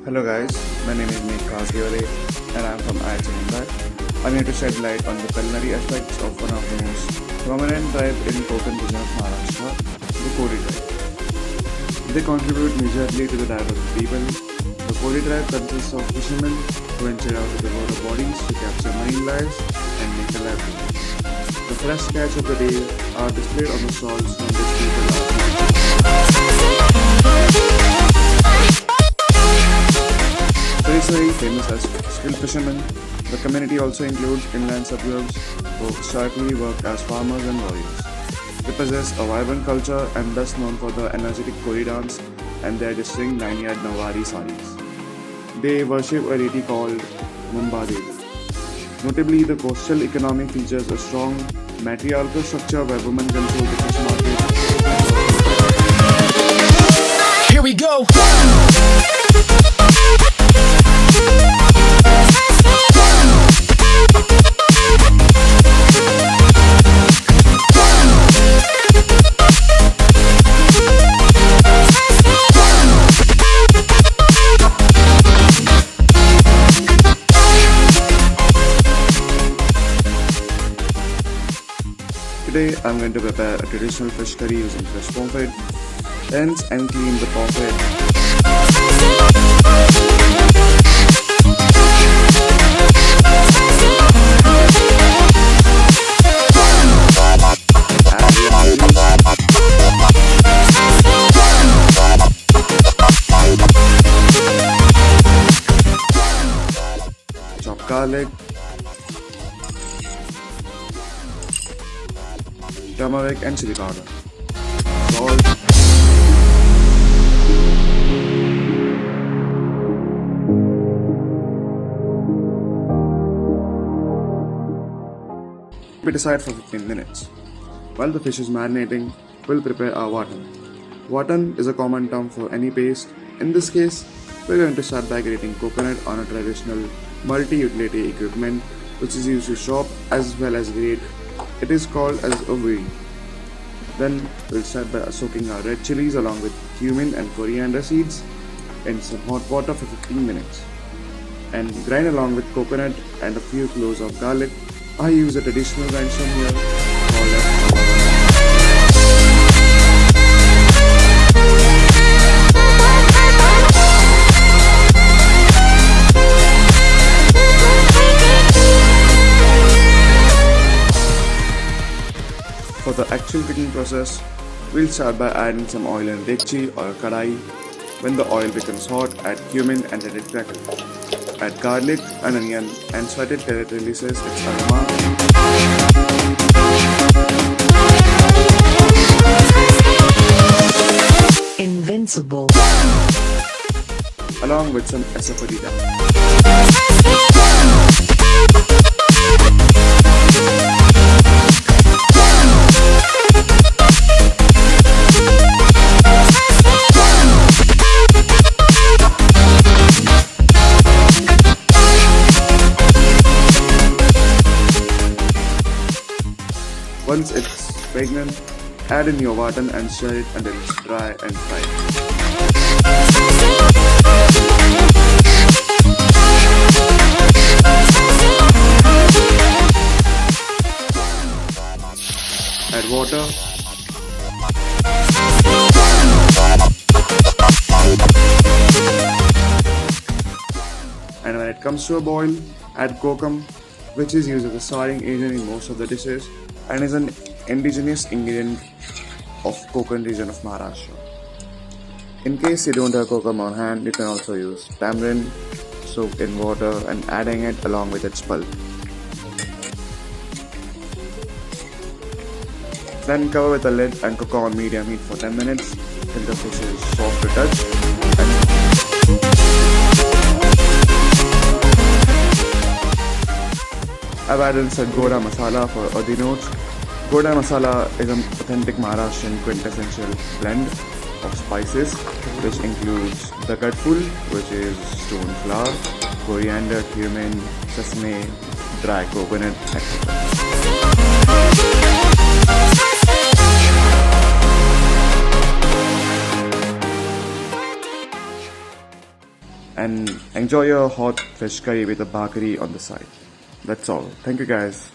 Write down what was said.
Hello guys, my name is Megh Khasgiwale and I am from IHM Mumbai. I'm here to shed light on the culinary aspects of one of the most prominent tribe in Kokam region of Maharashtra, the Kodi tribe. They contribute majorly to the diet of the people. The Kodi tribe consists of fishermen who venture out to the water bodies to capture marine life and make a livelihood. The fresh catch of the day are displayed on the stalls from which people are traditionally famous as skilled fishermen. The community also includes inland suburbs who historically work as farmers and warriors. They possess a vibrant culture and thus known for the energetic Kori dance and their distinct 9-yard Nawari saris. They worship a deity called Mumbai. Notably, the coastal economy features a strong matriarchal structure where women control the fish market. Here we go! Today, I'm going to prepare a traditional fish curry using fresh pomfret. Rinse and clean the pomfret. Chop garlic, turmeric and chili powder, salt, keep it aside for 15 minutes. While the fish is marinating, we'll prepare our watan. Watan is a common term for any paste. In this case, we're going to start by grating coconut on a traditional multi-utility equipment which is used to chop as well as grate. It is called as a wheel. Then we'll start by soaking our red chilies along with cumin and coriander seeds in some hot water for 15 minutes and grind along with coconut and a few cloves of garlic. I use a traditional grindstone here called as For the actual cooking process, we'll start by adding some oil in a dekchi or a kadai. When the oil becomes hot, add cumin and let it crackle. Add garlic and onion and sweat it till it releases its aroma. Invincible. Along with some asafoetida. Once it's pregnant, add in your watan and stir it until it's dry and fried. Add water. And when it comes to a boil, add kokam, which is used as a souring agent in most of the dishes and is an indigenous ingredient of Kokam region of Maharashtra. In case you don't have kokam on hand, you can also use tamarind soaked in water and adding it along with its pulp. Then cover with a lid and cook on medium heat for 10 minutes till the fish is soft to touch. I've added some Goda masala for earthy notes. Goda masala is an authentic Maharashtrian quintessential blend of spices which includes the gadful, which is stone flour, coriander, cumin, sesame, dry coconut, etc. and enjoy your hot fish curry with a bhakri on the side. That's all. Thank you guys.